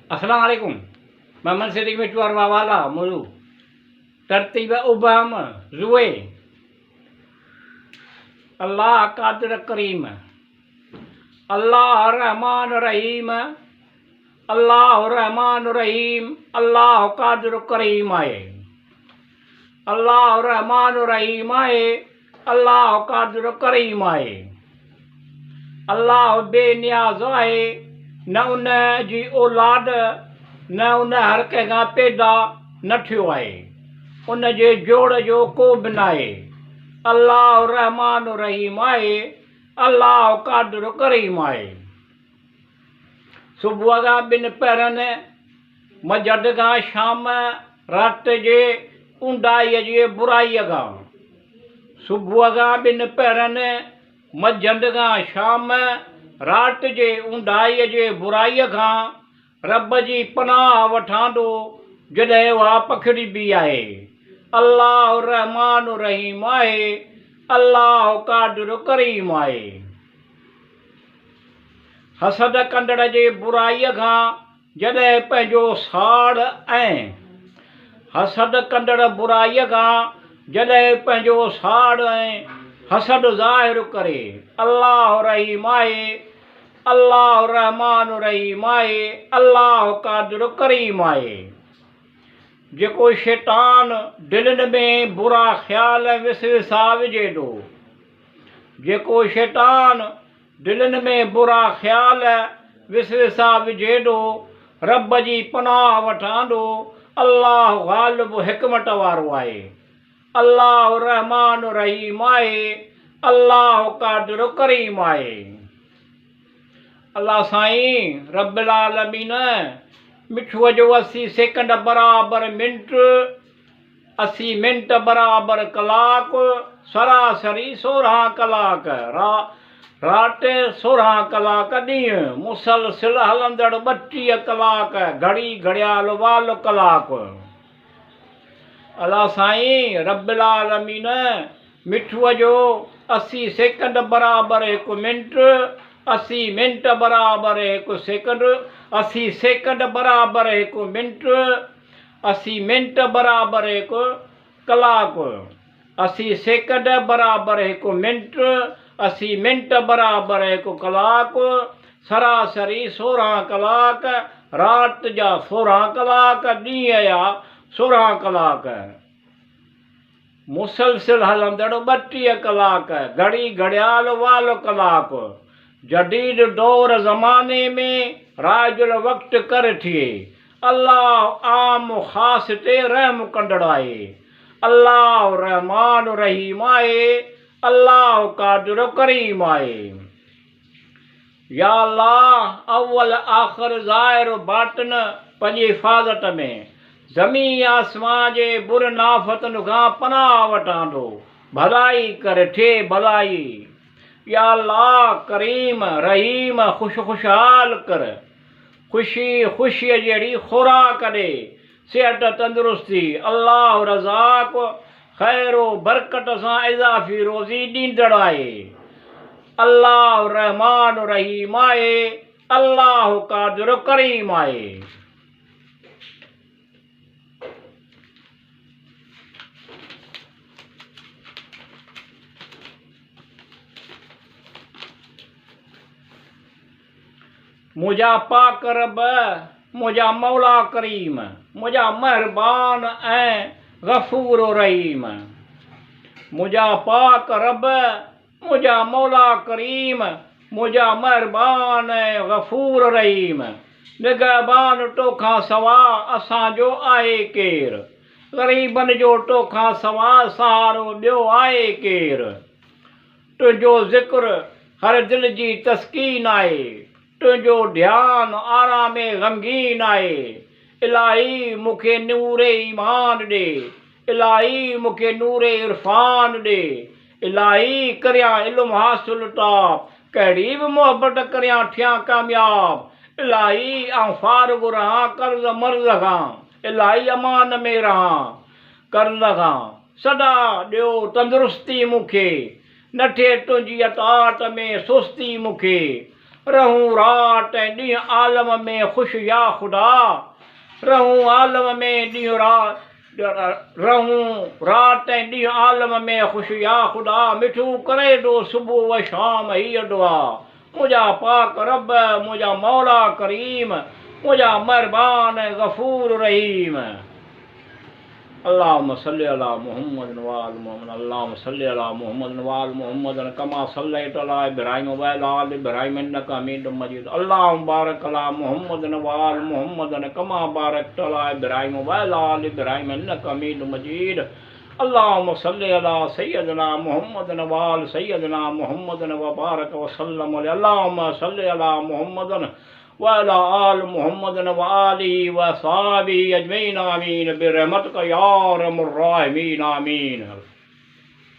अस्सलाम वालेकुम। मोहम्मद सिद्दीक मिट्टू और वाला मोलू तरतीब उबहम जुए अल्लाह कादिर करीम अल्लाह रहमान रहीम अल्लाह रहमान रहीम अल्लाह कादिर करीम आए अल्लाह रहमान रहीम आए अल्लाह कादिर करीम आए अल्लाह बेनियाज़ आहे न उन जी औलाद न उन हर कंहिंखां पैदा न थियो आहे उन जे जोड़ जो को बि न आहे अल्लाह रहमान रहीम आहे अल्लाह कादिर करीम आहे। सुबुह खां ॿिनि पहिरनि मंझंदि खां शाम राति जे ऊंदाईअ जी बुराईअ खां सुबुह खां ॿिनि पहिरनि मंझंदि खां शाम राति जे ऊंदाईअ जे बुराईअ खां रब जी पनाह वठां थो जॾहिं उहा पखिड़िबी आहे। अल्लाह रहमान रहीम आहे अल्लाह कादिर करीम आहे। हसद कंदड़ जे बुराईअ खां जॾहिं पंहिंजो साड़ ऐं हसद कंदड़ बुराईअ खां जॾहिं पंहिंजो साड़ ऐं हसद ज़ाहिर करे अल्लाह रहीम आहे अल्लाह रहमान रहीम आहे अल्लाह कादिर करीम आहे। जेको शैतान दिलनि में बुरा ख़्याल विसविसा विझे थो जेको शैतान दिलनि में बुरा ख़्याल विसविसा विझे थो रब जी पनाह वठां थो अल्लाह ग़ालिब हिकमत वारो आहे अल्लाह रहमान रहीम आहे अल्लाह कादिर करीम आहे। अल्लाह साईं रब्बिल आलमीन मिठूअ जो 80 सेकंड बराबरि मिंट 80 मिंट बराबरि कलाक सरासरी 16 कलाक राति 16 कलाक ॾींहुं मुसलसिल हलंदड़ 32 कलाक घड़ी घड़ियाल वाल कलाक। अल्लाह साईं रब्बिल आलमीन मिठूअ जो 80 सेकंड बराबरि 1 मिंट 80 मिंट बराबरि 1 सेकंड 80 सेकंड बराबरि 1 मिंट 80 मिंट बराबरि 1 कलाक 80 सेकंड बराबरि 1 मिंट 80 मिंट बराबरि 1 कलाक सरासरी 16 कलाक राति जा 16 कलाक ॾींहं जा 16 कलाक मुसलसिल हलंदड़ 32 कलाक घड़ी घड़ियाल वाल कलाक जदीद दौर ज़माने में राजुल वक़्त कर थिए अल्लाह आम ख़ासि ते रहम कंदड़ आहे अल्लाह रहमान रहीम आहे अल्लाह कादिर करीम आहे। या अल्लाह अव्वल आख़िर ज़ाहिर बातिन पंहिंजी हिफ़ाज़त में ज़मीन आसमान जे बुर नाफ़तन खां पनाह वठां थो भलाई कर थिए भलाई। या अल्लाह करीम रहीम खुशहाल कर ख़ुशीअ जहिड़ी खुराक ॾे सिहत तंदुरुस्ती अल्लाह रज़ाक ख़ैरो बरकत सां इज़ाफ़ी रोज़ी ॾींदड़ आहे अल्लाह रहमान रहीम आहे अल्लाह कादिर करीम आहे। मुंहिंजा पाक रब मुंहिंजा मौला करीम मुंहिंजा महिरबान ऐं गफ़ूर रहीम मुंहिंजा पाक रब मुंहिंजा मौला करीम मुंहिंजा महिरबान ऐं गफ़ूर रहीम निगहबान तोखां सवा असांजो आहे केरु ग़रीबनि जो तोखां सवा सहारो ॿियो आहे केरु तुंहिंजो ज़िक्र हर दिलि जी तस्कीन आहे तुंहिंजो ध्यानु आराम ग़मगीन आहे इलाही मूंखे नूरे ईमान ॾे इलाही मूंखे नूरे इरफ़ान ॾे इलाही करियां इल्मु हासिल ताब कहिड़ी बि मोहबत करियां थियां कामयाब इलाही आउं फ़ारिग़ु रहां कर्ज़ मर्ज़ खां इलाही अमान में रहां कर्ज़ खां सदा ॾियो तंदुरुस्ती मूंखे न थिए तुंहिंजी अताअत में सुस्ती मूंखे रहूं रात ॾींहुं आलम में ख़ुशि या ख़ुदा, रहूं आलम में ॾींहुं रात, रहूं रात ऐं ॾींहुं आलम में ख़ुशि या ख़ुदा, मिठू करे ॾो सुबुह व शाम हीअ दुआ। मुंहिंजा पाक रब, मुंहिंजा मौला करीम, मुंहिंजा महिरबान गफ़ूर रहीम। अल्लाहुम्मा सल्लि अला मुहम्मद व आल मुहम्मद, अल्लाहुम्मा सल्लि अला मुहम्मद व आल मुहम्मद कमा सल्लैता अला इब्राहीम व अला आलि इब्राहीम इन्नका हमीदुम मजीद। अल्लाहुम्मा बारिक अला मुहम्मद व आल मुहम्मद कमा बारकता अला इब्राहीम व अला आलि इब्राहीम इन्नका हमीदुम मजीद। अल्लाहुम्मा सल्लि अला सय्यदना मुहम्मद व आल सय्यदना मुहम्मद व बारक व सल्लम अलैहि। अल्लाहुम्मा सल्लि अला मुहम्मद वअला आल मुहम्मद व आलिहि व सहाबिहि अजमईन आमीन बिरहमतिका या अरहमर राहिमीन आमीन।